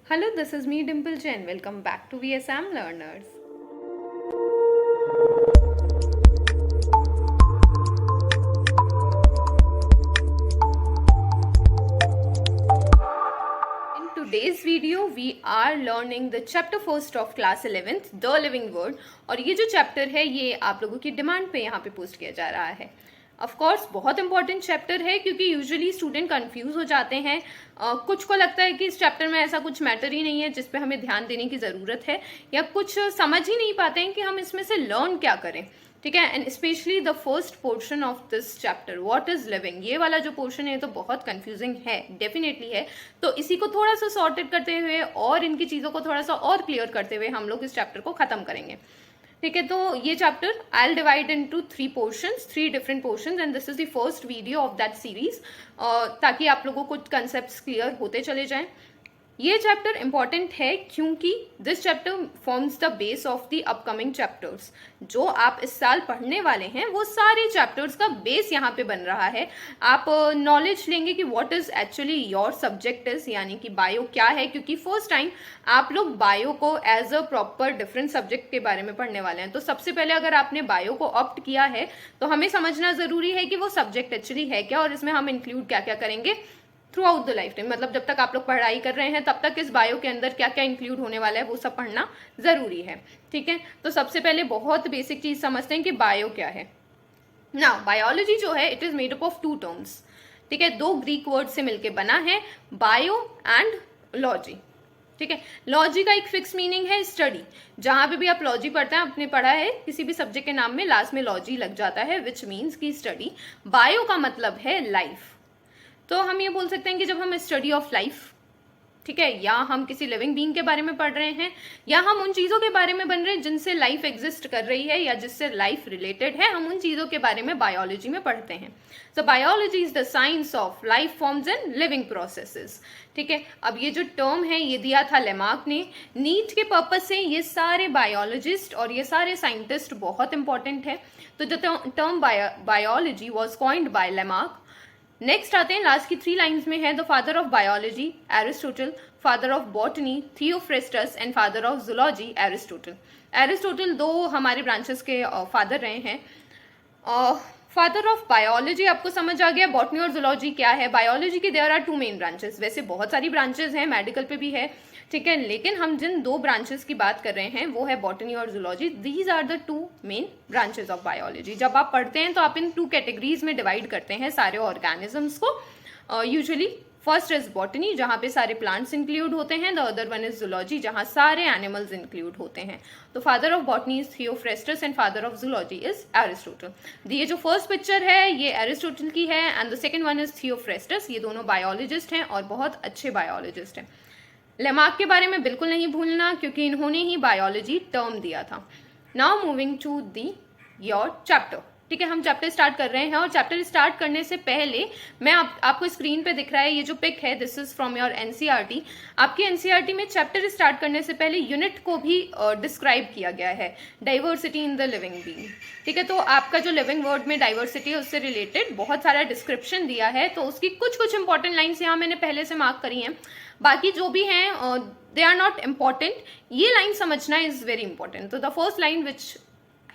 Hello, this is me Dimple Jain. Welcome back to VSM Learners. In today's video, we are learning the chapter first of class 11th, The Living Word. और ये जो chapter है ये आप लोगों की demand पे यहाँ पे पोस्ट किया जा रहा है. ऑफ कोर्स बहुत इंपॉर्टेंट चैप्टर है क्योंकि यूजुअली स्टूडेंट कंफ्यूज हो जाते हैं. कुछ को लगता है कि इस चैप्टर में ऐसा कुछ मैटर ही नहीं है जिस पे हमें ध्यान देने की ज़रूरत है, या कुछ समझ ही नहीं पाते हैं कि हम इसमें से लर्न क्या करें. ठीक है, and specially the first portion of this chapter, what is living, ये वाला जो पोर्शन है तो बहुत कंफ्यूजिंग है, डेफिनेटली है. तो इसी को थोड़ा सा सॉर्टेड करते हुए और इनकी चीज़ों को थोड़ा सा और क्लियर करते हुए हम लोग इस चैप्टर को ख़त्म करेंगे. ठीक है, तो ये chapter I will divide into three different portions and this is the first video of that series, ताकि आप लोगों को कंसेप्ट्स क्लियर होते चले जाएं. ये चैप्टर इंपॉर्टेंट है क्योंकि this chapter forms the base of the upcoming chapters. जो आप इस साल पढ़ने वाले हैं वो सारे चैप्टर्स का बेस यहाँ पे बन रहा है. आप नॉलेज लेंगे कि what is actually your subject is, यानी कि बायो क्या है, क्योंकि फर्स्ट टाइम आप लोग बायो को as a proper different subject के बारे में पढ़ने वाले हैं. तो सबसे पहले अगर आपने बायो को ऑप्ट किया है तो हमें समझना जरूरी है कि वो सब्जेक्ट एक्चुअली है क्या और इसमें हम इंक्लूड क्या क्या करेंगे through out the life time. मतलब जब तक आप लोग पढ़ाई कर रहे हैं तब तक इस बायो के अंदर क्या क्या इंक्लूड होने वाला है वो सब पढ़ना जरूरी है. ठीक है, तो सबसे पहले बहुत बेसिक चीज समझते हैं कि बायो क्या है. नाउ बायोलॉजी जो है it is made up of two terms. ठीक है, दो ग्रीक वर्ड से मिलके बना है, बायो एंड लॉजी. ठीक है, लॉजी का एक फिक्स मीनिंग है स्टडी. जहां पे भी आप लॉजी पढ़ते हैं, आपने पढ़ा है किसी भी सब्जेक्ट के नाम में लास्ट में लॉजी लग जाता है, विच मीन्स की स्टडी. बायो का मतलब है लाइफ. तो हम ये बोल सकते हैं कि जब हम स्टडी ऑफ लाइफ, ठीक है, या हम किसी लिविंग बीइंग के बारे में पढ़ रहे हैं, या हम उन चीज़ों के बारे में बन रहे हैं जिनसे लाइफ एग्जिस्ट कर रही है या जिससे लाइफ रिलेटेड है, हम उन चीज़ों के बारे में बायोलॉजी में पढ़ते हैं. So biology is the science of life forms and living processes. ठीक है, अब ये जो टर्म है ये दिया था लेमार्क ने. नीट के पर्पज से ये सारे बायोलॉजिस्ट और ये सारे साइंटिस्ट बहुत इंपॉर्टेंट है. तो जो term biology was coined by Lamarck. Next आते हैं, लास्ट की 3 लाइन्स में है, the father of biology Aristotle, father of botany Theophrastus and father of zoology Aristotle. Aristotle दो हमारे ब्रांचेस के फादर रहे हैं. फादर ऑफ बायोलॉजी आपको समझ आ गया. बॉटनी और जूलॉजी क्या है. बायोलॉजी के देयर आर 2 मेन ब्रांचेस. वैसे बहुत सारी ब्रांचेस हैं, मेडिकल पे भी है, ठीक है, लेकिन हम जिन 2 ब्रांचेस की बात कर रहे हैं वो है बॉटनी और zoology. These are the 2 main branches of biology. जब आप पढ़ते हैं तो आप इन 2 कैटेगरीज में डिवाइड करते हैं सारे ऑर्गेनिजम्स को. यूजुअली फर्स्ट इज बॉटनी जहाँ पे सारे प्लांट्स इंक्लूड होते हैं, the other one is zoology जहाँ सारे एनिमल्स इंक्लूड होते हैं. तो father of botany is Theophrastus and father of zoology is Aristotle. ये जो फर्स्ट पिक्चर है ये एरिस्टोटल की है and the second one is Theophrastus. ये दोनों बायोलॉजिस्ट हैं और बहुत अच्छे बायोलॉजिस्ट हैं. लेमार्क के बारे में बिल्कुल नहीं भूलना क्योंकि इन्होंने ही बायोलॉजी टर्म दिया था. Now moving to the your chapter. ठीक है, हम चैप्टर स्टार्ट कर रहे हैं और चैप्टर स्टार्ट करने से पहले मैं आपको स्क्रीन पे दिख रहा है ये जो पिक है, this is from your NCERT. आपकी एनसीईआरटी में चैप्टर स्टार्ट करने से पहले यूनिट को भी डिस्क्राइब किया गया है, diversity in the living being. ठीक है, तो आपका जो लिविंग वर्ड में डाइवर्सिटी है उससे रिलेटेड बहुत सारा डिस्क्रिप्शन दिया है. तो उसकी कुछ इंपॉर्टेंट लाइन्स यहाँ मैंने पहले से मार्क करी हैं, बाकी जो भी हैं दे आर नॉट इम्पॉर्टेंट. ये लाइन समझना इज वेरी इंपॉर्टेंट. तो the first line which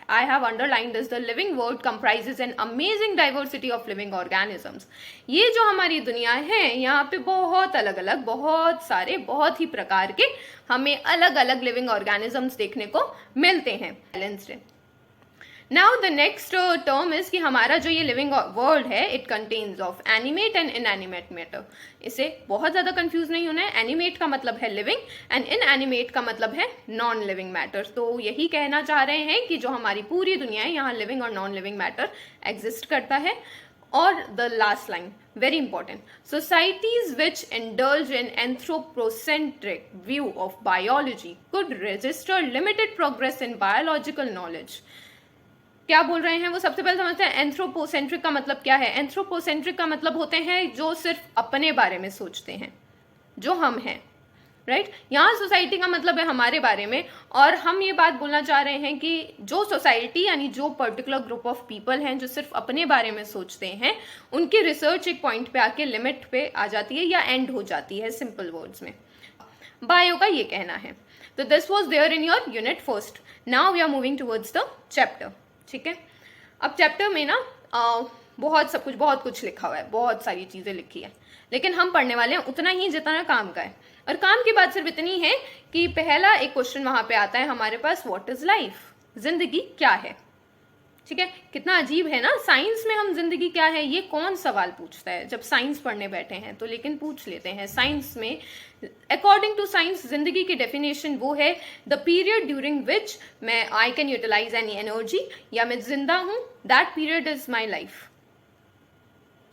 I have underlined is the living world comprises an amazing diversity of living organisms. ये जो हमारी दुनिया है यहाँ पे बहुत अलग अलग, बहुत सारे, बहुत ही प्रकार के हमें अलग अलग लिविंग ऑर्गेनिजम्स देखने को मिलते हैं. बैलेंस्ड है. Now the next term is कि हमारा जो ये लिविंग वर्ल्ड है it contains of animate and inanimate matter. इसे बहुत ज़्यादा कंफ्यूज नहीं होना है. एनिमेट का मतलब है लिविंग एंड इनएनिमेट का मतलब है नॉन लिविंग मैटर. तो यही कहना चाह रहे हैं कि जो हमारी पूरी दुनिया है यहाँ लिविंग और नॉन लिविंग मैटर एग्जिस्ट करता है. और the last line very important, societies which indulge in anthropocentric view of biology could register limited progress in biological knowledge. क्या बोल रहे हैं वो सबसे पहले समझते हैं. एंथ्रोपोसेंट्रिक का मतलब क्या है. एंथ्रोपोसेंट्रिक का मतलब होते हैं जो सिर्फ अपने बारे में सोचते हैं, जो हम हैं, राइट. यहाँ सोसाइटी का मतलब है हमारे बारे में. और हम ये बात बोलना चाह रहे हैं कि जो सोसाइटी यानी जो पर्टिकुलर ग्रुप ऑफ पीपल हैं जो सिर्फ अपने बारे में सोचते हैं, उनकी रिसर्च एक पॉइंट पे आके लिमिट पे आ जाती है या एंड हो जाती है, सिंपल वर्ड्स में. बायो का ये कहना है। तो this was there in your unit first. Now we are moving towards the chapter. ठीक है, अब चैप्टर में ना बहुत कुछ लिखा हुआ है, बहुत सारी चीजें लिखी है, लेकिन हम पढ़ने वाले हैं उतना ही जितना काम का है। और काम की बात सिर्फ इतनी है कि पहला एक क्वेश्चन वहां पे आता है हमारे पास, व्हाट इज लाइफ, जिंदगी क्या है। ठीक है, कितना अजीब है ना, साइंस में हम जिंदगी क्या है ये कौन सवाल पूछता है जब साइंस पढ़ने बैठे हैं, तो लेकिन पूछ लेते हैं। साइंस में अकॉर्डिंग टू साइंस जिंदगी की डेफिनेशन वो है द पीरियड ड्यूरिंग विच मैं I can utilise any energy, या मैं जिंदा हूं, that period is my life.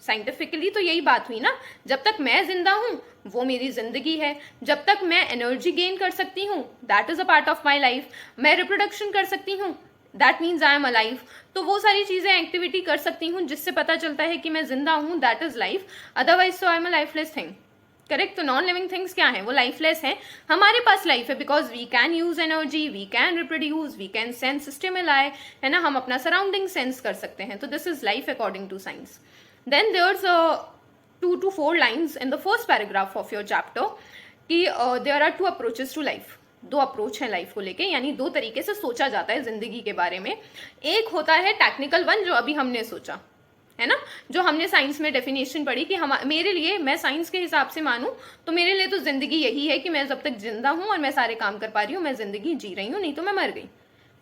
Scientifically तो यही बात हुई ना, जब तक मैं जिंदा हूं वो मेरी जिंदगी है, जब तक मैं एनर्जी गेन कर सकती हूँ that is a part of my life, मैं रिप्रोडक्शन कर सकती हूँ that means I am alive. तो वो सारी चीजें एक्टिविटी कर सकती हूँ जिससे पता चलता है कि मैं जिंदा हूँ, दैट इज लाइफ, अदरवाइज तो I am a lifeless thing. Correct. तो नॉन लिविंग थिंग्स क्या है, वो लाइफलेस है। हमारे पास लाइफ है because we can use energy, we can reproduce, we can sense stimuli, है ना, हम अपना सराउंडिंग सेंस कर सकते हैं। तो this is life according to science. Then there's 2 to 4 lines in the first paragraph of your chapter कि there are 2 approaches to life। 2 approach है लाइफ को लेके, यानी 2 तरीके से सोचा जाता है जिंदगी के बारे में। एक होता है टेक्निकल वन, जो अभी हमने सोचा है ना, जो हमने साइंस में डेफिनेशन पढ़ी कि हम, मेरे लिए, मैं साइंस के हिसाब से मानूं तो मेरे लिए तो जिंदगी यही है कि मैं जब तक जिंदा हूं और मैं सारे काम कर पा रही हूँ मैं जिंदगी जी रही हूँ, नहीं तो मैं मर गई।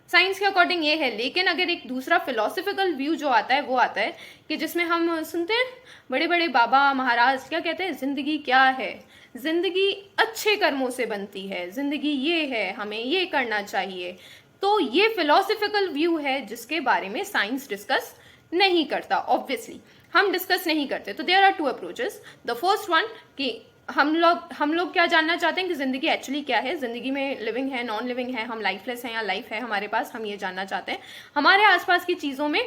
साइंस के अकॉर्डिंग ये है। लेकिन अगर एक दूसरा फिलोसफिकल व्यू जो आता है वो आता है कि जिसमें हम सुनते हैं बड़े बड़े बाबा महाराज क्या कहते हैं, जिंदगी क्या है, जिंदगी अच्छे कर्मों से बनती है, जिंदगी ये है, हमें ये करना चाहिए। तो ये फिलोसफिकल व्यू है जिसके बारे में साइंस डिस्कस नहीं करता। ऑब्वियसली हम डिस्कस नहीं करते। तो there are 2 approaches. The first one कि हम लोग क्या जानना चाहते हैं कि जिंदगी एक्चुअली क्या है, जिंदगी में लिविंग है, नॉन लिविंग है, हम लाइफलेस हैं या लाइफ है हमारे पास, हम ये जानना चाहते हैं। हमारे आसपास की चीजों में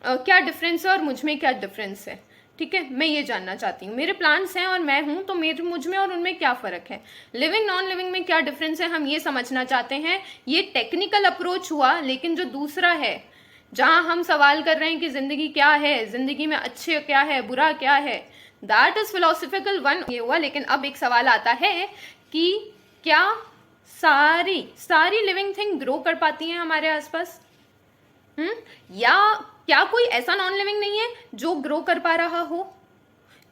क्या डिफरेंस है और मुझ में क्या डिफरेंस है। ठीक है, मैं ये जानना चाहती हूँ। मेरे प्लांट्स हैं और मैं हूं, तो मुझ में और उनमें क्या फर्क है, लिविंग नॉन लिविंग में क्या डिफरेंस है, हम ये समझना चाहते हैं। ये टेक्निकल अप्रोच हुआ। लेकिन जो दूसरा है जहां हम सवाल कर रहे हैं कि जिंदगी क्या है, जिंदगी में अच्छे क्या है, बुरा क्या है, दैट इज फिलोसफिकल वन, ये हुआ। लेकिन अब एक सवाल आता है कि क्या सारी लिविंग थिंग ग्रो कर पाती हैं हमारे आसपास? या क्या कोई ऐसा नॉन लिविंग नहीं है जो ग्रो कर पा रहा हो?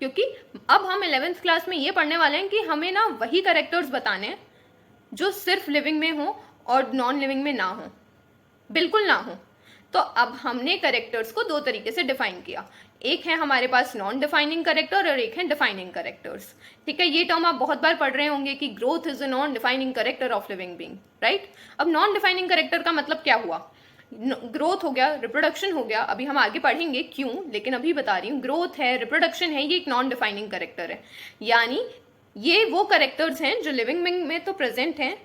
क्योंकि अब हम 11th क्लास में ये पढ़ने वाले हैं कि हमें ना वही कैरेक्टर्स बताने हैं जो सिर्फ लिविंग में हो और नॉन लिविंग में ना हो, बिल्कुल ना हो। तो अब हमने कैरेक्टर्स को 2 तरीके से डिफाइन किया। एक है हमारे पास नॉन डिफाइनिंग कैरेक्टर और एक है डिफाइनिंग कैरेक्टर्स। ठीक है, ये टर्म आप बहुत बार पढ़ रहे होंगे कि growth is a non defining character of living being, right. अब नॉन डिफाइनिंग कैरेक्टर का मतलब क्या हुआ? ग्रोथ हो गया, रिप्रोडक्शन हो गया, अभी हम आगे पढ़ेंगे क्यों, लेकिन अभी बता रही हूँ, ग्रोथ है, रिप्रोडक्शन है, ये एक नॉन डिफाइनिंग कैरेक्टर है। यानी ये वो कैरेक्टर्स हैं जो लिविंग बीइंग में तो प्रेजेंट हैं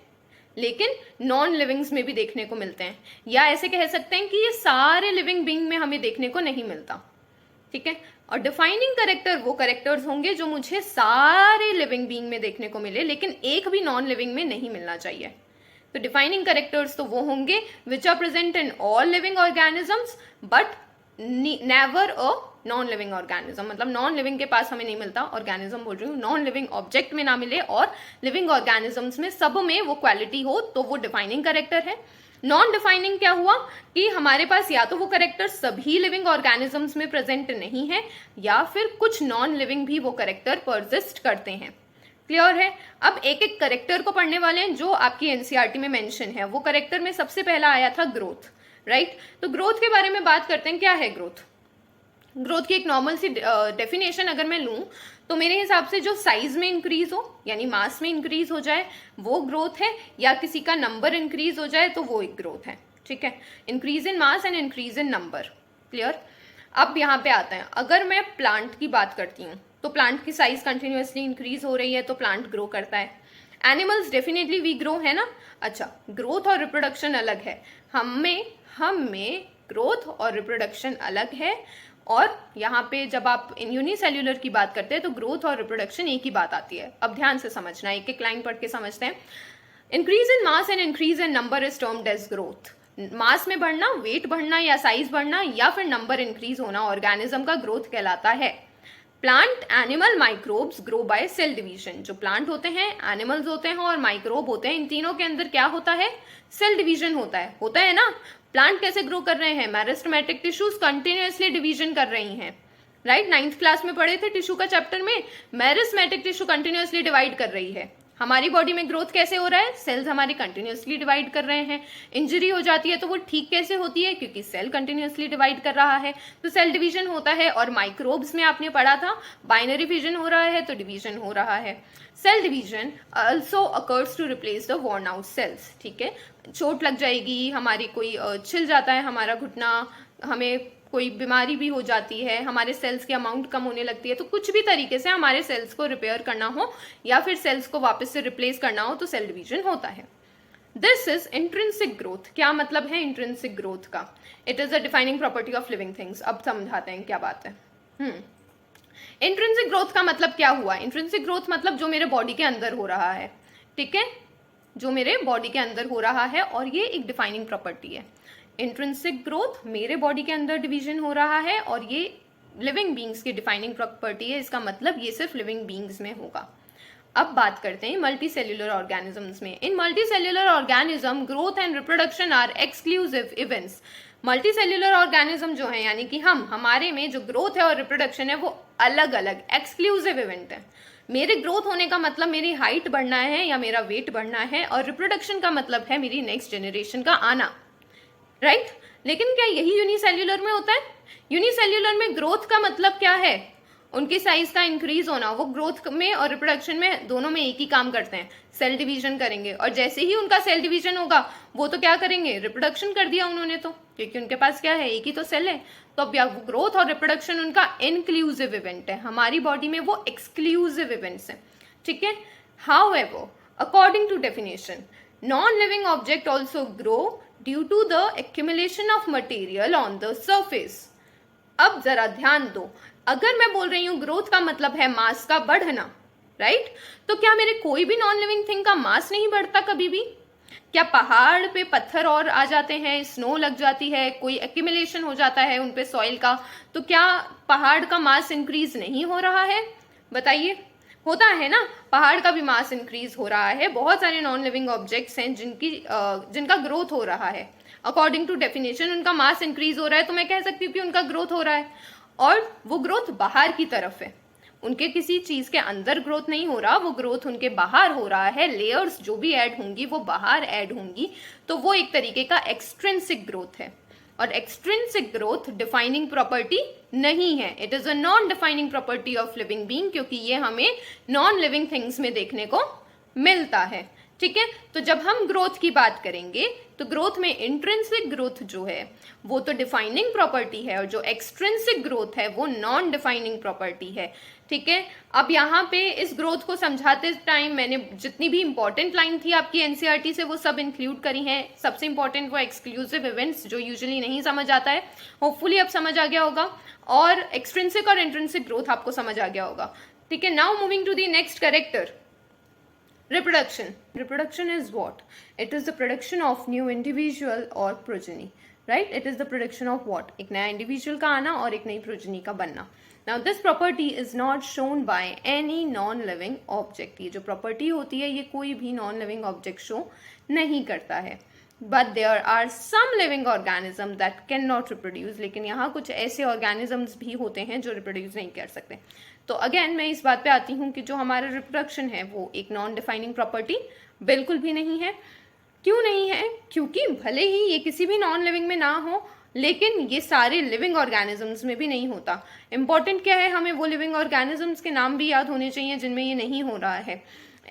लेकिन नॉन लिविंग्स में भी देखने को मिलते हैं, या ऐसे कह सकते हैं कि ये सारे लिविंग बीइंग में हमें देखने को नहीं मिलता। ठीक है, और डिफाइनिंग कैरेक्टर वो कैरेक्टर्स होंगे जो मुझे सारे लिविंग बीइंग में देखने को मिले लेकिन एक भी नॉन लिविंग में नहीं मिलना चाहिए। तो डिफाइनिंग कैरेक्टर्स तो वो होंगे which are present in all living organisms but never a non living organism, मतलब नॉन लिविंग के पास हमें नहीं मिलता, ऑर्गेनिज्म बोल रही हूँ, नॉन लिविंग ऑब्जेक्ट में ना मिले और लिविंग ऑर्गेनिजम्स में सब में वो क्वालिटी हो, तो वो डिफाइनिंग कैरेक्टर है। नॉन डिफाइनिंग क्या हुआ कि हमारे पास या तो वो कैरेक्टर सभी लिविंग ऑर्गेनिजम्स में प्रेजेंट नहीं है या फिर कुछ नॉन लिविंग भी वो कैरेक्टर परसिस्ट करते हैं। क्लियर है? अब एक एक कैरेक्टर को पढ़ने वाले हैं जो आपकी एनसीईआरटी में मेंशन है। वो कैरेक्टर में सबसे पहला आया था ग्रोथ, राइट। तो ग्रोथ के बारे में बात करते हैं। क्या है ग्रोथ? ग्रोथ की एक नॉर्मल सी डेफिनेशन अगर मैं लूं तो मेरे हिसाब से जो साइज में इंक्रीज हो यानी मास में इंक्रीज हो जाए वो ग्रोथ है, या किसी का नंबर इंक्रीज हो जाए तो वो एक ग्रोथ है। ठीक है, increase in mass and increase in number. Clear? अब यहाँ पे आते हैं, अगर मैं प्लांट की बात करती हूँ तो प्लांट की साइज कंटिन्यूअसली इंक्रीज हो रही है तो प्लांट ग्रो करता है। एनिमल्स डेफिनेटली वी ग्रो, है ना। अच्छा, ग्रोथ और रिप्रोडक्शन अलग है। हम में ग्रोथ और रिप्रोडक्शन अलग है। और यहाँ पे जब आप यूनिसेल्यूलर की बात करते हैं तो ग्रोथ और रिप्रोडक्शन एक ही बात आती है। अब ध्यान से समझना, एक एक लाइन पढ़ के समझते हैं। Increase in mass and increase in number is termed as growth. Mass में बढ़ना, वेट बढ़ना या साइज बढ़ना या फिर नंबर इंक्रीज होना ऑर्गेनिज्म का ग्रोथ कहलाता है। Plant animal microbes grow by cell division. जो प्लांट होते हैं, एनिमल्स होते हैं और माइक्रोब होते हैं, इन तीनों के अंदर क्या होता है? सेल डिवीजन होता है ना। प्लांट कैसे ग्रो कर रहे हैं? मेरिस्टेमेटिक टिश्यूज कंटिन्यूअसली डिवीजन कर रही हैं, राइट। 9th क्लास में पढ़े थे टिश्यू का चैप्टर में, मेरिस्टेमेटिक टिश्यू कंटिन्यूअसली डिवाइड कर रही है। हमारी बॉडी में ग्रोथ कैसे हो रहा है? सेल्स हमारे कंटिन्यूअसली डिवाइड कर रहे हैं। इंजरी हो जाती है तो वो ठीक कैसे होती है? क्योंकि सेल कंटिन्यूअसली डिवाइड कर रहा है, तो सेल डिवीजन होता है। और माइक्रोब्स में आपने पढ़ा था बाइनरी फिजन हो रहा है तो डिवीजन हो रहा है। Cell division also occurs to replace the worn out cells, ठीक है। चोट लग जाएगी हमारी, कोई छिल जाता है हमारा घुटना, हमें कोई बीमारी भी हो जाती है, हमारे सेल्स की अमाउंट कम होने लगती है, तो कुछ भी तरीके से हमारे सेल्स को रिपेयर करना हो या फिर सेल्स को वापस से रिप्लेस करना हो तो सेल डिवीजन होता है। This is intrinsic growth. क्या मतलब है इंट्रिंसिक ग्रोथ का? It is a defining property of living things. अब समझाते हैं क्या बात है। इंट्रिंसिक ग्रोथ का मतलब क्या हुआ? इंट्रिंसिक ग्रोथ मतलब जो मेरे बॉडी के अंदर हो रहा है, ठीक है, जो मेरे बॉडी के अंदर हो रहा है, और ये एक डिफाइनिंग प्रॉपर्टी है। इंट्रिंसिक ग्रोथ, मेरे बॉडी के अंदर डिवीजन हो रहा है, और ये लिविंग बींग्स की डिफाइनिंग प्रॉपर्टी है। इसका मतलब ये सिर्फ लिविंग बींग्स में होगा। अब बात करते हैं मल्टी सेल्यूलर ऑर्गेनिजम्स में। In multicellular organism growth and reproduction are exclusive events. Multicellular organism जो है, यानी कि हमारे में जो ग्रोथ है और रिप्रोडक्शन है वो अलग अलग एक्सक्लूसिव इवेंट है। मेरे ग्रोथ होने का मतलब मेरी हाइट बढ़ना है या मेरा वेट बढ़ना है, और रिप्रोडक्शन का मतलब है मेरी नेक्स्ट जनरेशन का आना, राइट। लेकिन क्या यही यूनिसेल्यूलर में होता है? यूनिसेल्यूलर में ग्रोथ का मतलब क्या है? उनकी साइज का इंक्रीज होना। वो ग्रोथ में और रिप्रोडक्शन में दोनों में एक ही काम करते हैं, सेल डिवीजन करेंगे। और जैसे ही उनका सेल डिवीजन होगा वो तो क्या करेंगे? रिप्रोडक्शन कर दिया उन्होंने, तो क्योंकि उनके पास क्या है? एक ही तो सेल है। तो अब ग्रोथ और रिप्रोडक्शन उनका इंक्लूसिव इवेंट है, हमारी बॉडी में वो एक्सक्लूसिव इवेंट्स हैं, ठीक है। However, according to definition, non living object also grow due to the accumulation of material on the surface. अब जरा ध्यान दो, अगर मैं बोल रही हूं ग्रोथ का मतलब है मास का बढ़ना, राइट, तो क्या मेरे कोई भी नॉन लिविंग थिंग का मास नहीं बढ़ता कभी भी? क्या पहाड़ पे पत्थर और आ जाते हैं, स्नो लग जाती है, कोई एक्यूमुलेशन हो जाता है उन पे सॉइल का, तो क्या पहाड़ का मास इंक्रीज नहीं हो रहा है? बताइए, होता है ना, पहाड़ का भी मास इंक्रीज हो रहा है। बहुत सारे नॉन लिविंग ऑब्जेक्ट्स हैं जिनका ग्रोथ हो रहा है। अकॉर्डिंग टू डेफिनेशन उनका मास इंक्रीज हो रहा है, तो मैं कह सकती हूँ कि उनका ग्रोथ हो रहा है। और वो ग्रोथ बाहर की तरफ है, उनके किसी चीज के अंदर ग्रोथ नहीं हो रहा, वो ग्रोथ उनके बाहर हो रहा है। लेयर्स जो भी ऐड होंगी वो बाहर ऐड होंगी, तो वो एक तरीके का एक्सट्रिंसिक ग्रोथ है। और एक्सट्रिंसिक ग्रोथ डिफाइनिंग प्रॉपर्टी नहीं है, it is a non defining property of living being, क्योंकि ये हमें नॉन लिविंग थिंग्स में देखने को मिलता है, ठीक है। तो जब हम ग्रोथ की बात करेंगे तो ग्रोथ में इंट्रिंसिक ग्रोथ जो है वो तो डिफाइनिंग प्रॉपर्टी है, और जो एक्सट्रिंसिक ग्रोथ है वो नॉन डिफाइनिंग प्रॉपर्टी है, ठीक है। अब यहाँ पे इस ग्रोथ को समझाते टाइम मैंने जितनी भी इंपॉर्टेंट लाइन थी आपकी एनसीईआरटी से वो सब इंक्लूड करी हैं। सबसे इंपॉर्टेंट वो एक्सक्लूसिव इवेंट्स जो यूजुअली नहीं समझ आता है, होपफुली अब समझ आ गया होगा, और एक्सट्रिंसिक और इंट्रिंसिक ग्रोथ आपको समझ आ गया होगा, ठीक है। Now moving to the next character, reproduction. Reproduction is what? It is the production of new individual or progeny, right? It is the production of what? एक नया individual का आना और एक नई progeny का बनना. Now this property is not shown by any non-living object. ये जो property होती है ये कोई भी non-living object show नहीं करता है. But there are some living organisms that cannot reproduce. लेकिन यहाँ कुछ ऐसे organisms भी होते हैं जो reproduce नहीं कर सकते. तो अगेन मैं इस बात पे आती हूँ कि जो हमारा रिप्रोडक्शन है वो एक नॉन डिफाइनिंग प्रॉपर्टी बिल्कुल भी नहीं है। क्यों नहीं है? क्योंकि भले ही ये किसी भी नॉन लिविंग में ना हो, लेकिन ये सारे लिविंग ऑर्गेनिजम्स में भी नहीं होता। इंपॉर्टेंट क्या है, हमें वो लिविंग ऑर्गेनिजम्स के नाम भी याद होने चाहिए जिनमें ये नहीं हो रहा है।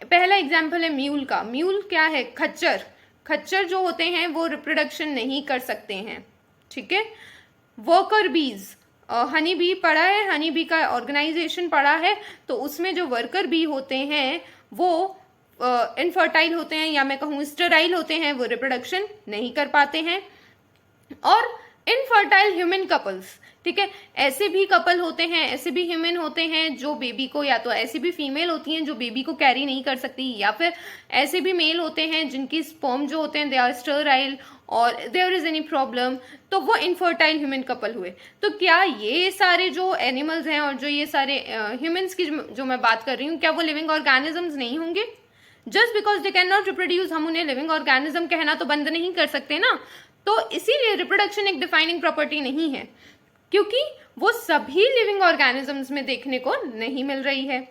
पहला एग्जाम्पल है म्यूल का। म्यूल क्या है? खच्चर। खच्चर जो होते हैं वो रिप्रोडक्शन नहीं कर सकते हैं, ठीक है। वर्कर बीज, हनी बी पढ़ा है, हनी बी का ऑर्गेनाइजेशन पढ़ा है, तो उसमें जो वर्कर बी होते हैं वो इनफर्टाइल होते हैं, या मैं कहूँ स्टेराइल होते हैं, वो रिप्रोडक्शन नहीं कर पाते हैं। और इनफर्टाइल ह्यूमन कपल्स, ठीक है। ऐसे भी कपल होते हैं, ऐसे भी ह्यूमन होते हैं जो बेबी को, या तो ऐसी भी फीमेल होती हैं जो बेबी को कैरी नहीं कर सकती, या फिर ऐसे भी मेल होते हैं जिनकी स्पर्म जो होते हैं दे आर स्टराइल और देयर इज एनी प्रॉब्लम, तो वो इनफर्टाइल ह्यूमन कपल हुए। तो क्या ये सारे जो एनिमल्स हैं और जो ये सारे ह्यूमंस की जो मैं बात कर रही हूँ, क्या वो लिविंग ऑर्गेनिजम्स नहीं होंगे? Just because they can not reproduce हम उन्हें लिविंग ऑर्गेनिज्म कहना तो बंद नहीं कर सकते ना। तो इसीलिए रिप्रोडक्शन एक डिफाइनिंग प्रॉपर्टी नहीं है, क्योंकि वो सभी लिविंग ऑर्गेनिजम्स में देखने को नहीं मिल रही है।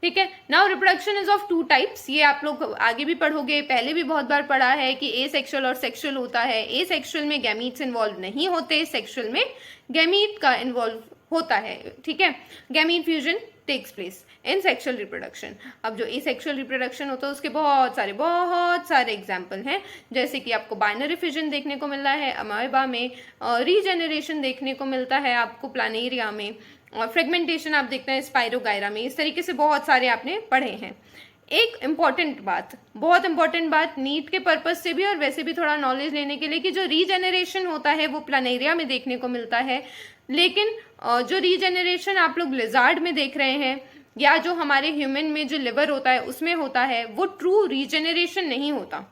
ठीक है। Now reproduction is of two types, ये आप लोग आगे भी पढ़ोगे, पहले भी बहुत बार पढ़ा है कि ए सेक्सुअल और सेक्सुअल होता है। ए सेक्सुअल में गैमीट्स इन्वॉल्व नहीं होते, सेक्सुअल में गैमीट का इन्वॉल्व होता है। ठीक है। Gamete fusion takes place in sexual reproduction. अब जो एसेक्सुअल रिप्रोडक्शन होता है उसके बहुत सारे एग्जाम्पल हैं, जैसे कि आपको बाइनरी फिजन देखने को मिल रहा है अमाइबा में, रीजेनरेशन देखने को मिलता है आपको प्लानेरिया में, और फ्रेगमेंटेशन आप देखते हैं स्पाइरोगायरा में। इस तरीके से बहुत सारे आपने पढ़े हैं। एक इम्पॉर्टेंट बात, बहुत इंपॉर्टेंट बात, नीट के पर्पज से भी और वैसे भी थोड़ा नॉलेज लेने के लिए, कि जो रीजेनरेशन होता है वो प्लानेरिया में देखने को मिलता है, लेकिन जो रीजेनरेशन आप लोग लिजार्ड में देख रहे हैं या जो हमारे ह्यूमन में जो लिवर होता है उसमें होता है, वो ट्रू रीजेनरेशन नहीं होता।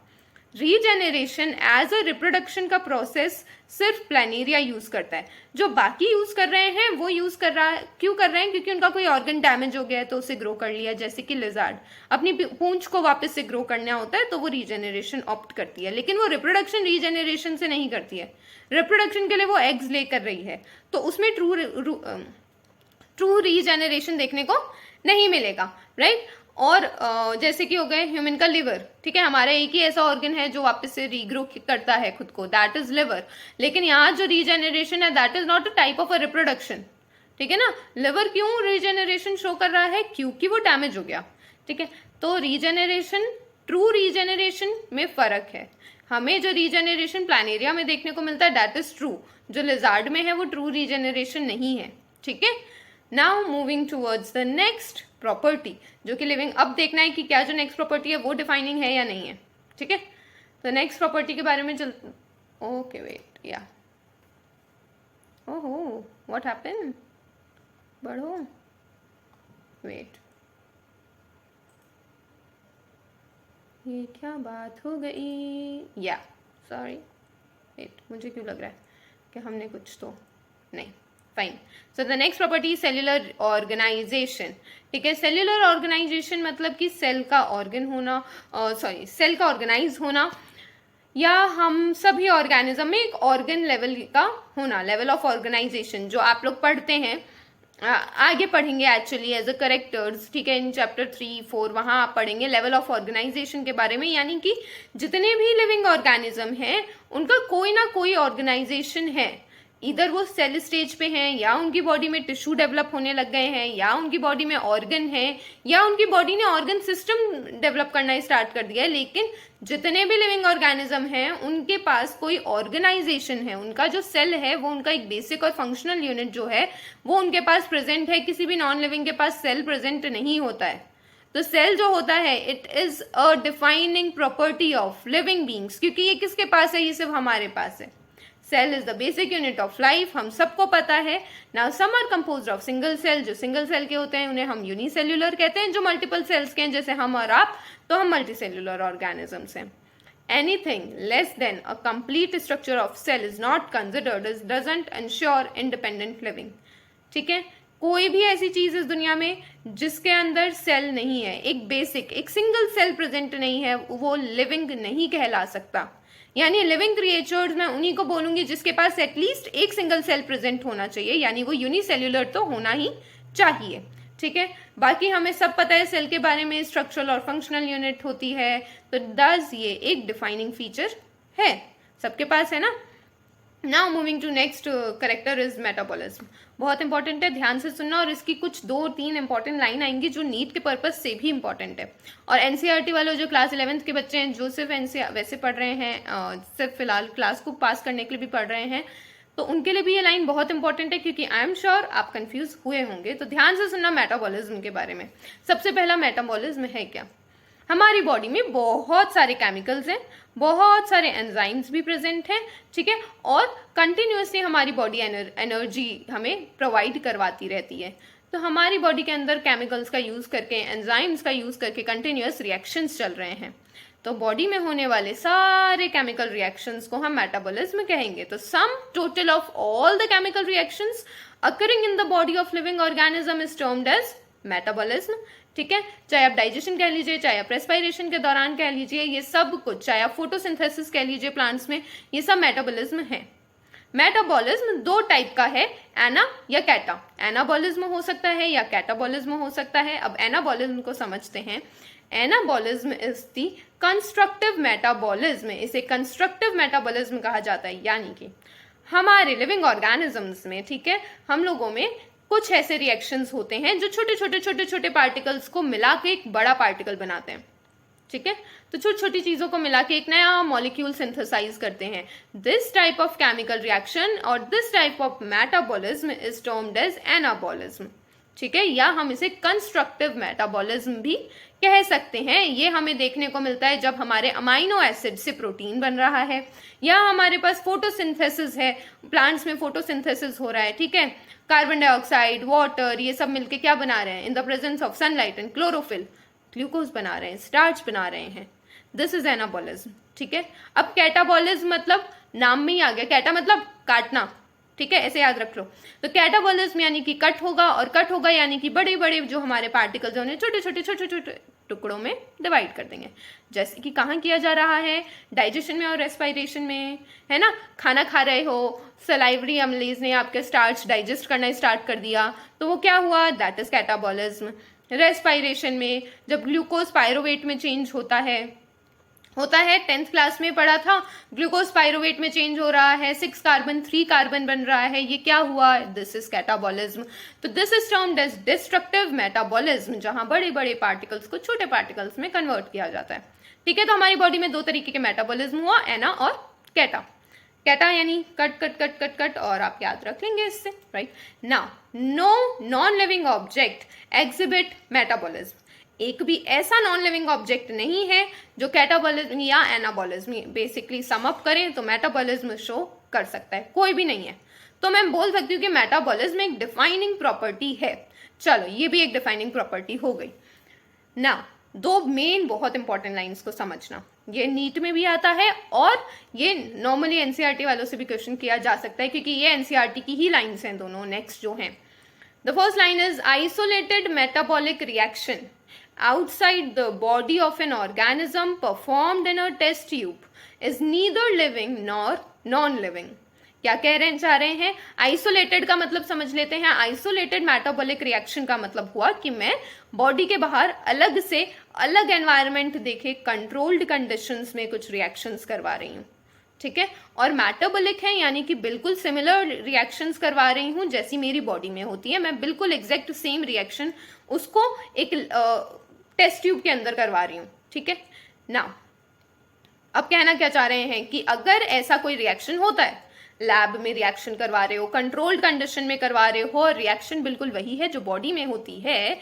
रीजेनरेशन एज अ रिप्रोडक्शन का प्रोसेस सिर्फ प्लानेरिया यूज करता है। जो बाकी यूज कर रहे हैं वो यूज कर रहा है, क्यों कर रहे हैं? क्योंकि उनका कोई ऑर्गन डैमेज हो गया है तो उसे ग्रो कर लिया, जैसे कि लिजार्ड अपनी पूंछ को वापस से ग्रो करना होता है तो वो रीजेनरेशन ऑप्ट करती है, लेकिन वो रिप्रोडक्शन रीजेनरेशन से नहीं करती है। रिप्रोडक्शन के लिए वो एग्स ले कर रही है, तो उसमें ट्रू रीजेनरेशन देखने को नहीं मिलेगा, राइट। और जैसे कि हो गए ह्यूमन का लिवर, ठीक है, हमारा एक ही ऐसा ऑर्गन है जो वापस से रीग्रो करता है खुद को, दैट इज लिवर। लेकिन यहाँ जो रीजेनरेशन है that is not a type of a reproduction, ठीक है ना। लिवर क्यों रीजेनरेशन शो कर रहा है? क्योंकि वो डैमेज हो गया, ठीक है। तो रीजेनरेशन, ट्रू रीजेनरेशन में फर्क है। हमें जो रीजेनरेशन प्लानेरिया में देखने को मिलता है दैट इज ट्रू, जो लिजार्ड में है वो ट्रू रीजेनरेशन नहीं है, ठीक है। Now moving towards the next property, जो कि लिविंग, अब देखना है कि क्या जो नेक्स्ट प्रॉपर्टी है वो डिफाइनिंग है या नहीं है, ठीक है। तो नेक्स्ट प्रॉपर्टी के बारे में चल, ओके वेट, या ओहो व्हाट हैपन, बढ़ो, वेट, ये क्या बात हो गई, या सॉरी वेट, मुझे क्यों लग रहा है कि हमने कुछ तो नहीं, fine. So the next property is cellular organisation, ठीक है। सेल्यूलर ऑर्गेनाइजेशन मतलब कि सेल का ऑर्गन होना, सेल का ऑर्गेनाइज होना, या हम सभी ऑर्गेनिज्म में एक ऑर्गन लेवल का होना, लेवल ऑफ ऑर्गेनाइजेशन, जो आप लोग पढ़ते हैं, आगे पढ़ेंगे एक्चुअली एज अ करेक्टर्स, ठीक है, इन चैप्टर 3, 4 वहाँ आप पढ़ेंगे लेवल ऑफ ऑर्गेनाइजेशन के बारे में। यानी कि जितने भी लिविंग ऑर्गेनिज्म हैं उनका कोई ना कोई ऑर्गेनाइजेशन है, इधर वो सेल स्टेज पे हैं, या उनकी बॉडी में टिश्यू डेवलप होने लग गए हैं, या उनकी बॉडी में ऑर्गन है, या उनकी बॉडी ने ऑर्गन सिस्टम डेवलप करना स्टार्ट कर दिया है। लेकिन जितने भी लिविंग ऑर्गेनिज्म हैं उनके पास कोई ऑर्गेनाइजेशन है, उनका जो सेल है वो उनका एक बेसिक और फंक्शनल यूनिट जो है वो उनके पास प्रेजेंट है। किसी भी नॉन लिविंग के पास सेल प्रेजेंट नहीं होता है। तो सेल जो होता है it is a defining property of living beings, क्योंकि ये किसके पास है? ये सिर्फ हमारे पास है। Cell is the basic unit of life, हम सबको पता है। Now some are composed of single cell, जो सिंगल सेल के होते हैं उन्हें हम यूनिसेल्युलर कहते हैं, जो मल्टीपल सेल्स के हैं जैसे हम और आप, तो हम मल्टीसेल्युलर ऑर्गेनिजम्स हैं। Anything less than a complete structure of cell is not considered as doesn't ensure independent living, ठीक है। कोई भी ऐसी चीज इस दुनिया में जिसके अंदर सेल नहीं है, एक बेसिक, एक सिंगल सेल प्रेजेंट नहीं है, वो लिविंग नहीं कहला सकता। यानी लिविंग क्रिएचर्स मैं उन्हीं को बोलूंगी जिसके पास एटलीस्ट एक सिंगल सेल प्रेजेंट होना चाहिए, यानी वो यूनिसेल्युलर तो होना ही चाहिए, ठीक है। बाकी हमें सब पता है सेल के बारे में, स्ट्रक्चरल और फंक्शनल यूनिट होती है, तो दस ये एक डिफाइनिंग फीचर है, सबके पास है ना। Now moving to next character is metabolism, बहुत इंपॉर्टेंट है, ध्यान से सुनना, और इसकी कुछ 2-3 इंपॉर्टेंट लाइन आएंगी जो नीट के पर्पज से भी इंपॉर्टेंट है। और एनसीईआरटी वाले जो क्लास 11th के बच्चे हैं जो सिर्फ वैसे पढ़ रहे हैं, सिर्फ फिलहाल क्लास को पास करने के लिए भी पढ़ रहे हैं, तो उनके लिए भी ये लाइन बहुत इंपॉर्टेंट है, क्योंकि आई एम श्योर आप कंफ्यूज हुए होंगे। तो ध्यान से सुनना मेटाबॉलिज्म के बारे में। सबसे पहला मेटाबॉलिज्म है क्या? हमारी बॉडी में बहुत सारे केमिकल्स हैं, बहुत सारे एंजाइम्स भी प्रेजेंट हैं, ठीक है, और कंटिन्यूसली हमारी बॉडी एनर्जी हमें प्रोवाइड करवाती रहती है। तो हमारी बॉडी के अंदर केमिकल्स का यूज करके, एंजाइम्स का यूज करके कंटिन्यूअस रिएक्शंस चल रहे हैं। तो बॉडी में होने वाले सारे केमिकल रिएक्शंस को हम मेटाबॉलिज्म कहेंगे। तो sum total of all the chemical reactions occurring in the body of living organism is termed as metabolism, ठीक है। चाहे आप डाइजेशन कह लीजिए, चाहे आप रेस्पिरेशन के दौरान कह लीजिए, ये सब कुछ, चाहे आप फोटोसिंथेसिस कह लीजिए प्लांट्स में, ये सब मेटाबॉलिज्म है। मेटाबॉलिज्म दो टाइप का है, एना या कैटा। एनाबॉलिज्म हो सकता है या कैटाबॉलिज्म हो सकता है। अब एनाबॉलिज्म को समझते हैं। Anabolism is the constructive metabolism, इसे कंस्ट्रक्टिव मेटाबॉलिज्म कहा जाता है। यानी कि हमारे लिविंग ऑर्गेनिजम्स में, ठीक है, हम लोगों में कुछ ऐसे रिएक्शंस होते हैं जो छोटे छोटे छोटे छोटे पार्टिकल्स को मिला के एक बड़ा पार्टिकल बनाते हैं, ठीक है। तो छोटी छोटी चीजों को मिला के एक नया मॉलिक्यूल सिंथेसाइज करते हैं। This type of chemical reaction और this type of metabolism is termed as anabolism, ठीक है, या हम इसे कंस्ट्रक्टिव मेटाबॉलिज्म भी कह सकते हैं। ये हमें देखने को मिलता है जब हमारे अमाइनो एसिड से प्रोटीन बन रहा है, या हमारे पास फोटोसिंथेसिस है, प्लांट्स में फोटोसिंथेसिस हो रहा है, ठीक है। कार्बन डाइऑक्साइड, वाटर, ये सब मिलके क्या बना रहे हैं? In the presence of sunlight and chlorophyll glucose बना रहे हैं, स्टार्च बना रहे हैं। दिस इज एनाबॉलिज्म, ठीक है। अब कैटाबॉलिज्म मतलब नाम में ही आ गया, कैटा मतलब काटना, ठीक है, ऐसे याद रख लो। तो कैटाबॉलिज्म यानी कि कट होगा, और कट होगा यानी कि बड़े बड़े जो हमारे पार्टिकल्स हैं उन्हें छोटे छोटे छोटे छोटे टुकड़ों में डिवाइड कर देंगे। जैसे कि कहाँ किया जा रहा है? डाइजेशन में और रेस्पिरेशन में, है ना। खाना खा रहे हो, सलाइवरी अम्लेज ने आपके स्टार्च डाइजेस्ट करना स्टार्ट कर दिया, तो वो क्या हुआ? That is catabolism. रेस्पिरेशन में जब ग्लूकोज पायरुवेट में चेंज होता है 10th क्लास में पढ़ा था, ग्लूकोज पायरुवेट में चेंज हो रहा है, 6 कार्बन 3 कार्बन बन रहा है, ये क्या हुआ? This is catabolism. तो this is termed as destructive metabolism, जहां बड़े बड़े पार्टिकल्स को छोटे पार्टिकल्स में कन्वर्ट किया जाता है, ठीक है। तो हमारी बॉडी में दो तरीके के मेटाबॉलिज्म हुआ, एना और कैटा। कैटा यानी cut cut cut cut cut, और आप याद रख लेंगे इससे, right. Now no non living object exhibit metabolism. एक भी ऐसा नॉन लिविंग ऑब्जेक्ट नहीं है जो कैटाबॉलिज्म या एनाबॉलिज्म, बेसिकली सम अप करें तो मेटाबॉलिज्म शो कर सकता है, कोई भी नहीं है। तो मैं बोल सकती हूँ कि मेटाबॉलिज्म एक डिफाइनिंग प्रॉपर्टी है। चलो, ये भी एक डिफाइनिंग प्रॉपर्टी हो गई ना। दो मेन बहुत इंपॉर्टेंट लाइंस को समझना, ये नीट में भी आता है और ये नॉर्मली एनसीईआरटी वालों से भी क्वेश्चन किया जा सकता है, क्योंकि ये एनसीईआरटी की ही लाइंस हैं दोनों। नेक्स्ट जो हैं, the first line is isolated metabolic reaction outside the body of an organism performed in a test tube is neither living nor non-living। क्या कह रहे हैं, चाह रहे हैं? आइसोलेटेड का मतलब समझ लेते हैं। आइसोलेटेड मेटाबॉलिक रिएक्शन का मतलब हुआ कि मैं बॉडी के बाहर अलग से अलग एनवायरनमेंट देखे कंट्रोल्ड कंडीशंस में कुछ रिएक्शंस करवा रही हूँ, ठीक है। और मेटाबॉलिक है यानी कि बिल्कुल सिमिलर रिएक्शंस करवा रही हूँ जैसी मेरी बॉडी में होती है। मैं बिल्कुल एग्जैक्ट सेम रिएक्शन उसको एक टेस्ट ट्यूब के अंदर करवा रही हूँ, ठीक है ना। अब कहना क्या चाह रहे हैं कि अगर ऐसा कोई रिएक्शन होता है, लैब में रिएक्शन करवा रहे हो, कंट्रोल्ड कंडीशन में करवा रहे हो, और रिएक्शन बिल्कुल वही है जो बॉडी में होती है,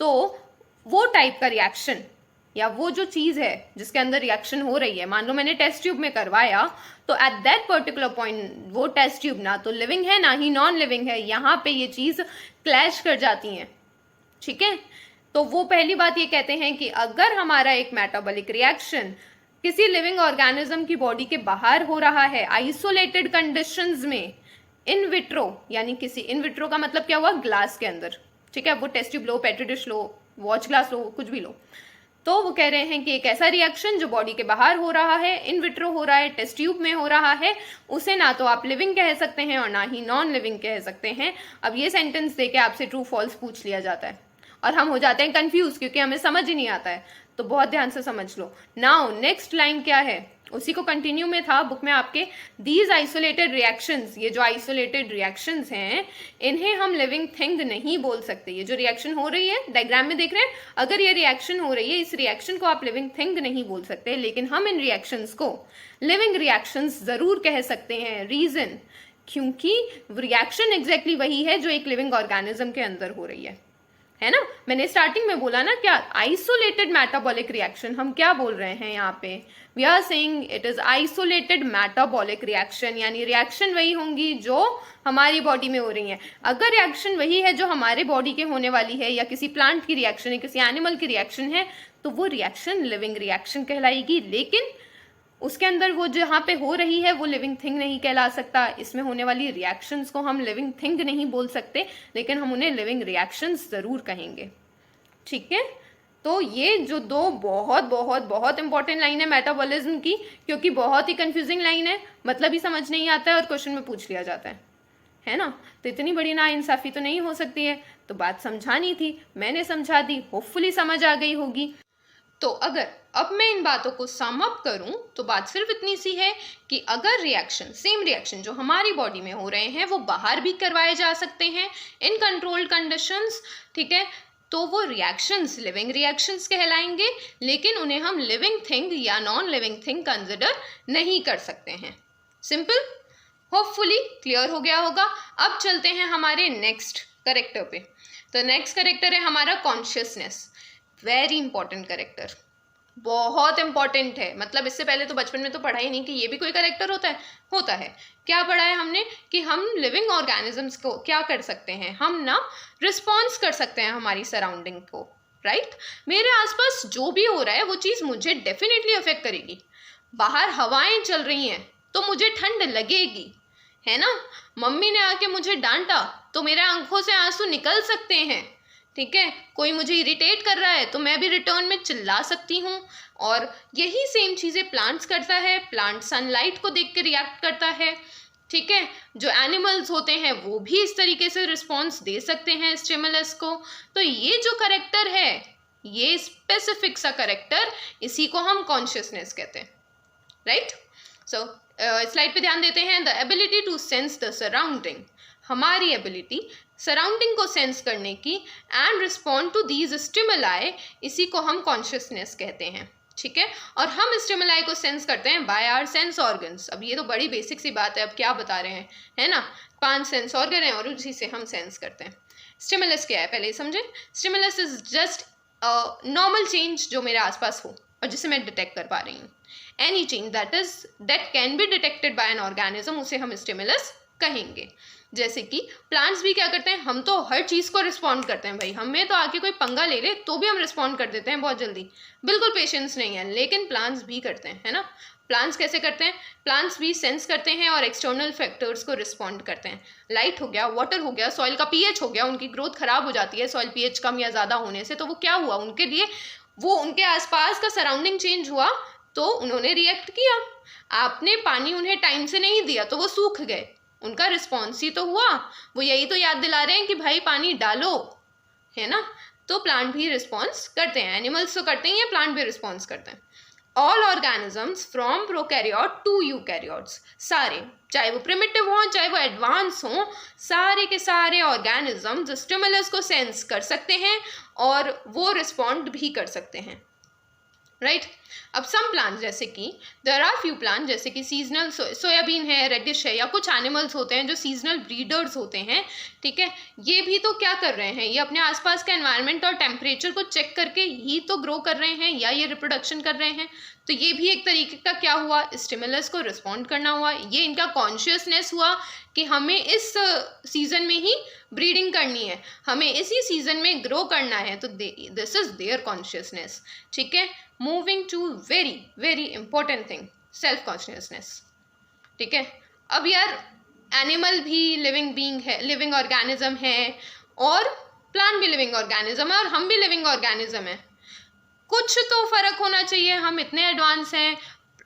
तो वो टाइप का रिएक्शन या वो जो चीज है जिसके अंदर रिएक्शन हो रही है, मान लो मैंने टेस्ट ट्यूब में करवाया, तो एट दैट पर्टिकुलर पॉइंट वो टेस्ट ट्यूब ना तो लिविंग है ना ही नॉन लिविंग है, यहाँ पे ये चीज क्लैश कर जाती है, ठीक है। तो वो पहली बात ये कहते हैं कि अगर हमारा एक मेटाबॉलिक रिएक्शन किसी लिविंग ऑर्गेनिज्म की बॉडी के बाहर हो रहा है आइसोलेटेड कंडीशंस में, इन विट्रो, यानी किसी इन विट्रो का मतलब क्या हुआ? ग्लास के अंदर, ठीक है। वो टेस्ट ट्यूब लो, पेट्री डिश लो, वॉच ग्लास लो, कुछ भी लो। तो वो कह रहे हैं कि एक ऐसा रिएक्शन जो बॉडी के बाहर हो रहा है, इन विट्रो हो रहा है, टेस्ट ट्यूब में हो रहा है, उसे ना तो आप लिविंग कह सकते हैं और ना ही नॉन लिविंग कह सकते हैं। अब ये सेंटेंस देके आपसे ट्रू फॉल्स पूछ लिया जाता है और हम हो जाते हैं कंफ्यूज, क्योंकि हमें समझ ही नहीं आता है। तो बहुत ध्यान से समझ लो। नाउ नेक्स्ट लाइन क्या है, उसी को कंटिन्यू में था बुक में आपके, दीज आइसोलेटेड रिएक्शंस, ये जो आइसोलेटेड रिएक्शंस हैं इन्हें हम लिविंग थिंग नहीं बोल सकते। ये जो रिएक्शन हो रही है, डायग्राम में देख रहे हैं, अगर ये रिएक्शन हो रही है, इस रिएक्शन को आप लिविंग थिंग नहीं बोल सकते, लेकिन हम इन रिएक्शंस को लिविंग रिएक्शंस जरूर कह सकते हैं। रीजन, क्योंकि रिएक्शन एग्जैक्टली वही है जो एक लिविंग ऑर्गेनिज्म के अंदर हो रही है, है ना। मैंने स्टार्टिंग में बोला ना, क्या आइसोलेटेड मेटाबॉलिक रिएक्शन, हम क्या बोल रहे हैं यहाँ पे, we are saying it is isolated metabolic reaction, यानी रिएक्शन वही होंगी जो हमारी बॉडी में हो रही है। अगर रिएक्शन वही है जो हमारे बॉडी के होने वाली है, या किसी प्लांट की रिएक्शन है, किसी एनिमल की रिएक्शन है, तो वो रिएक्शन लिविंग रिएक्शन कहलाएगी। लेकिन उसके अंदर वो जहाँ पे हो रही है वो लिविंग थिंग नहीं कहला सकता। इसमें होने वाली रिएक्शंस को हम लिविंग थिंग नहीं बोल सकते, लेकिन हम उन्हें लिविंग रिएक्शंस जरूर कहेंगे। ठीक है, तो ये जो दो बहुत बहुत बहुत इंपॉर्टेंट लाइन है मेटाबॉलिज्म की, क्योंकि बहुत ही कंफ्यूजिंग लाइन है, मतलब ही समझ नहीं आता है और क्वेश्चन में पूछ लिया जाता है ना। तो इतनी बड़ी नाइंसाफी तो नहीं हो सकती है, तो बात समझानी थी, मैंने समझा दी, होपफुली समझ आ गई होगी। तो अगर अब मैं इन बातों को सम अप करूं तो बात सिर्फ इतनी सी है कि अगर रिएक्शन, सेम रिएक्शन जो हमारी बॉडी में हो रहे हैं वो बाहर भी करवाए जा सकते हैं इन कंट्रोल्ड कंडीशंस, ठीक है, तो वो रिएक्शंस लिविंग रिएक्शंस कहलाएंगे, लेकिन उन्हें हम लिविंग थिंग या नॉन लिविंग थिंग कंसिडर नहीं कर सकते हैं। सिंपल, होपफुली क्लियर हो गया होगा। अब चलते हैं हमारे नेक्स्ट करेक्टर पे। तो नेक्स्ट करेक्टर है हमारा कॉन्शियसनेस। वेरी इंपॉर्टेंट करेक्टर, बहुत इंपॉर्टेंट है। मतलब इससे पहले तो बचपन में तो पढ़ा ही नहीं कि ये भी कोई करेक्टर होता है। क्या पढ़ा है हमने कि हम लिविंग ऑर्गेनिजम्स को क्या कर सकते हैं, हम ना रिस्पॉन्स कर सकते हैं हमारी सराउंडिंग को, राइट। मेरे आसपास जो भी हो रहा है वो चीज़ मुझे डेफिनेटली अफेक्ट करेगी। बाहर हवाएं चल रही हैं तो मुझे ठंड लगेगी, है ना। मम्मी ने आके मुझे डांटा तो मेरे आंखों से आंसू निकल सकते हैं, ठीक है। कोई मुझे इरिटेट कर रहा है तो मैं भी रिटर्न में चिल्ला सकती हूँ। और यही सेम चीज़ें प्लांट्स करता है, प्लांट सनलाइट को देख के रिएक्ट करता है, ठीक है। जो एनिमल्स होते हैं वो भी इस तरीके से रिस्पॉन्स दे सकते हैं स्टिमुलस को। तो ये जो करेक्टर है, ये स्पेसिफिक सा करेक्टर, इसी को हम कॉन्शियसनेस कहते हैं, राइट। सो स्लाइड पे ध्यान देते हैं। The ability to sense the surrounding, हमारी एबिलिटी सराउंडिंग को सेंस करने की and respond to these stimuli, इसी को हम कॉन्शियसनेस कहते हैं, ठीक है। और हम स्टिमुलाई को सेंस करते हैं बाय आवर सेंस ऑर्गन्स। अब ये तो बड़ी बेसिक सी बात है, अब क्या बता रहे हैं, है ना। 5 सेंस ऑर्गन है और उसी से हम सेंस करते हैं। स्टिमुलस क्या है पहले समझें। Stimulus is just normal change जो मेरे आसपास हो और जिसे मैं डिटेक्ट कर पा रही हूँ। Any change that can be detected by an organism, उसे हम स्टिमुलस कहेंगे। जैसे कि प्लांट्स भी क्या करते हैं, हम तो हर चीज़ को रिस्पॉन्ड करते हैं भाई, हमें तो आके कोई पंगा ले ले तो भी हम रिस्पॉन्ड कर देते हैं बहुत जल्दी, बिल्कुल पेशेंस नहीं है, लेकिन प्लांट्स भी करते हैं, है ना। प्लांट्स कैसे करते हैं, प्लांट्स भी सेंस करते हैं और एक्सटर्नल फैक्टर्स को रिस्पॉन्ड करते हैं। लाइट हो गया, वाटर हो गया, सॉइल का पीएच हो गया, उनकी ग्रोथ खराब हो जाती है सॉइल पीएच कम या ज़्यादा होने से, तो वो क्या हुआ उनके लिए, वो उनके आसपास का सराउंडिंग चेंज हुआ तो उन्होंने रिएक्ट किया। आपने पानी उन्हें टाइम से नहीं दिया तो वो सूख गए, उनका रिस्पॉन्स ही तो हुआ। वो यही तो याद दिला रहे हैं कि भाई पानी डालो, है ना। तो प्लांट भी रिस्पॉन्स करते हैं, एनिमल्स तो करते ही हैं, प्लांट भी रिस्पॉन्स करते हैं। All organisms from prokaryote to eukaryotes, सारे, चाहे वो प्रिमिटिव हों चाहे वो एडवांस हों, सारे के सारे ऑर्गेनिजम्स स्टिमुलस को सेंस कर सकते हैं और वो रिस्पॉन्ड भी कर सकते हैं, राइट। अब सम प्लांट्स, जैसे कि देयर आर फ्यू प्लांट जैसे कि सीजनल सोयाबीन है, रेडिश है, या कुछ एनिमल्स होते हैं जो सीजनल ब्रीडर्स होते हैं, ठीक है। ये भी तो क्या कर रहे हैं, ये अपने आसपास का एनवायरनमेंट और टेम्परेचर को चेक करके ही तो ग्रो कर रहे हैं या ये रिप्रोडक्शन कर रहे हैं। तो ये भी एक तरीके का क्या हुआ, स्टिमुलस को रिस्पॉन्ड करना हुआ। ये इनका कॉन्शियसनेस हुआ कि हमें इस सीजन में ही ब्रीडिंग करनी है, हमें इसी सीजन में ग्रो करना है, तो दिस इज देयर कॉन्शियसनेस, ठीक है। Moving to very very important thing, self consciousness, ठीक है। अब यार एनिमल भी लिविंग बीइंग है, लिविंग ऑर्गेनिज्म है, और प्लांट भी लिविंग ऑर्गेनिज्म है, और हम भी लिविंग ऑर्गेनिज्म है। कुछ तो फर्क होना चाहिए, हम इतने एडवांस हैं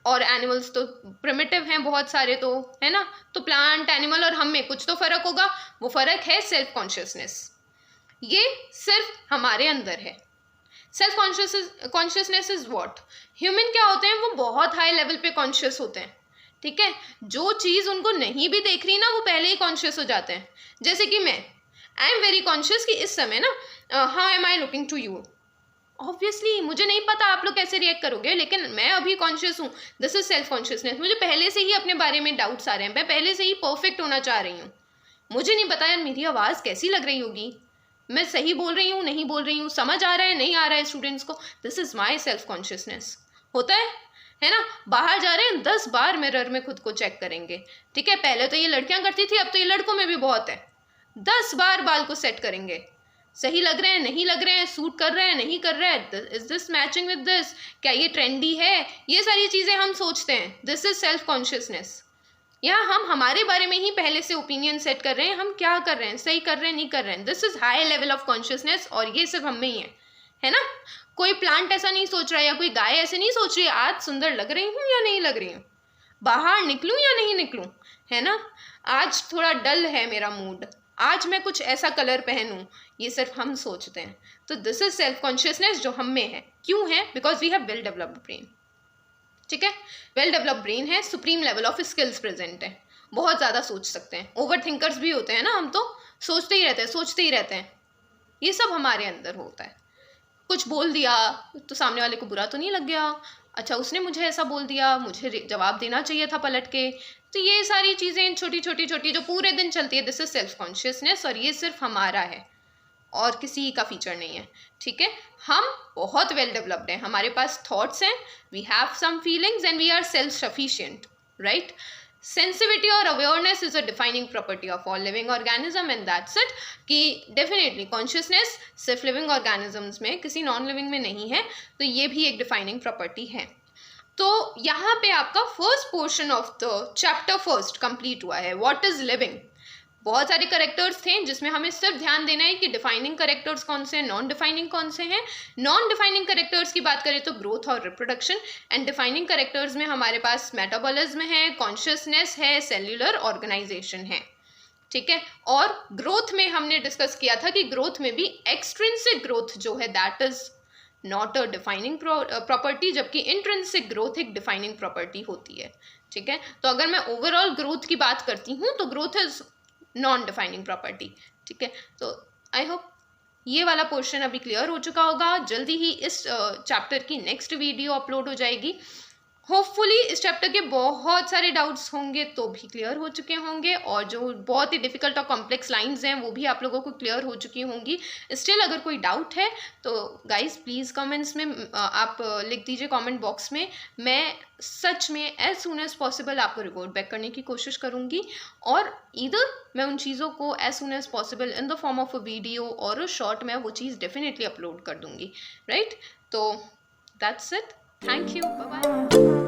और एनिमल्स तो प्रिमिटिव हैं बहुत सारे, तो है ना। तो प्लांट, एनिमल और हम में कुछ तो फर्क होगा, वो फर्क है सेल्फ कॉन्शियसनेस। ये सिर्फ हमारे अंदर है। Self consciousness is what, human क्या होते हैं, वो बहुत हाई लेवल पे कॉन्शियस होते हैं, ठीक है। जो चीज़ उनको नहीं भी देख रही ना वो पहले ही कॉन्शियस हो जाते हैं। जैसे कि मैं, आई एम वेरी कॉन्शियस कि इस समय ना, how am I looking to you. Obviously मुझे नहीं पता आप लोग कैसे रिएक्ट करोगे, लेकिन मैं अभी कॉन्शियस हूँ, दिस इज सेल्फ कॉन्शियसनेस। मुझे पहले से ही अपने बारे में डाउट्स आ रहे हैं, मैं पहले से ही परफेक्ट होना चाह रही हूँ। मुझे नहीं पता यार मेरी आवाज़ कैसी लग रही होगी, मैं सही बोल रही हूँ, नहीं बोल रही हूँ, समझ आ रहा है, नहीं आ रहा है स्टूडेंट्स को, this is my self consciousness. होता है ना? बाहर जा रहे हैं, 10 बार मिरर में खुद को चेक करेंगे, ठीक है? पहले तो ये लड़कियां करती थी, अब तो ये लड़कों में भी बहुत है। 10 बार बाल को सेट करेंगे, सही लग रहे हैं, नहीं लग रहे हैं, सूट कर रहे हैं, नहीं कर रहे हैं, is this matching with this, क्या ये ट्रेंडी है, ये सारी चीजें हम सोचते हैं। This is self consciousness. यहाँ हम हमारे बारे में ही पहले से ओपिनियन सेट कर रहे हैं, हम क्या कर रहे हैं, सही कर रहे हैं, नहीं कर रहे हैं। This is high level of consciousness, और ये सिर्फ हम में ही है ना? कोई प्लांट ऐसा नहीं सोच रहा है, या कोई गाय ऐसे नहीं सोच रही है आज सुंदर लग रही हूँ या नहीं लग रही हूँ, बाहर निकलूं या नहीं निकलूं, है ना? आज थोड़ा डल है मेरा मूड, आज मैं कुछ ऐसा कलर पहनूं, ये सिर्फ हम सोचते हैं। तो दिस इज सेल्फ कॉन्शियसनेस जो हम में है। क्यों है? Because we have well developed brain, ठीक है? वेल डेवलप्ड ब्रेन है, supreme level of skills present है, बहुत ज़्यादा सोच सकते हैं। ओवर थिंकर्स भी होते हैं ना, हम तो सोचते ही रहते हैं, सोचते ही रहते हैं। ये सब हमारे अंदर होता है। कुछ बोल दिया तो सामने वाले को बुरा तो नहीं लग गया, अच्छा उसने मुझे ऐसा बोल दिया, मुझे जवाब देना चाहिए था पलट के। तो ये सारी चीज़ें छोटी छोटी छोटी जो पूरे दिन चलती है, दिस इज सेल्फ कॉन्शियसनेस, और ये सिर्फ हमारा है और किसी का फीचर नहीं है, ठीक है? हम बहुत वेल डेवलप्ड हैं, हमारे पास थॉट्स हैं, we have some feelings and we are self sufficient, right? Sensitivity और awareness is a defining property of all living organism, and that's it. कि डेफिनेटली कॉन्शियसनेस सिर्फ लिविंग ऑर्गेनिजम्स में, किसी नॉन लिविंग में नहीं है, तो ये भी एक डिफाइनिंग प्रॉपर्टी है। तो यहाँ पे आपका first portion of the chapter first complete हुआ है, व्हाट इज लिविंग। बहुत सारे करेक्टर्स थे जिसमें हमें सिर्फ ध्यान देना है कि डिफाइनिंग करेक्टर्स कौन से हैं, नॉन डिफाइनिंग कौन से हैं। नॉन डिफाइनिंग करेक्टर्स की बात करें तो ग्रोथ और रिप्रोडक्शन, एंड डिफाइनिंग करेक्टर्स में हमारे पास मेटाबॉलिज्म है, कॉन्शियसनेस है, सेल्यूलर ऑर्गेनाइजेशन है, ठीक है? और ग्रोथ में हमने डिस्कस किया था कि ग्रोथ में भी एक्सट्रिंसिक ग्रोथ जो है that is not a defining property, जबकि इंट्रिंसिक ग्रोथ एक डिफाइनिंग प्रॉपर्टी होती है, ठीक है? तो अगर मैं ओवरऑल ग्रोथ की बात करती हूँ तो growth is non defining property, ठीक है? तो आई होप ये वाला पोर्शन अभी क्लियर हो चुका होगा। जल्दी ही इस चैप्टर की नेक्स्ट वीडियो अपलोड हो जाएगी। होपफुली इस चैप्टर के बहुत सारे डाउट्स होंगे तो भी क्लियर हो चुके होंगे, और जो बहुत ही डिफिकल्ट और कॉम्प्लेक्स लाइंस हैं वो भी आप लोगों को क्लियर हो चुकी होंगी। स्टिल अगर कोई डाउट है तो गाइस प्लीज़ कमेंट्स में आप लिख दीजिए कमेंट बॉक्स में। मैं सच में एज सुन एज पॉसिबल आपको रिपोर्ट बैक करने की कोशिश करूँगी, और इधर मैं उन चीज़ों को as soon as possible in the form of a video और अ शॉर्ट में वो चीज़ डेफिनेटली अपलोड कर दूँगी, राइट? तो that's it, thank you, bye bye.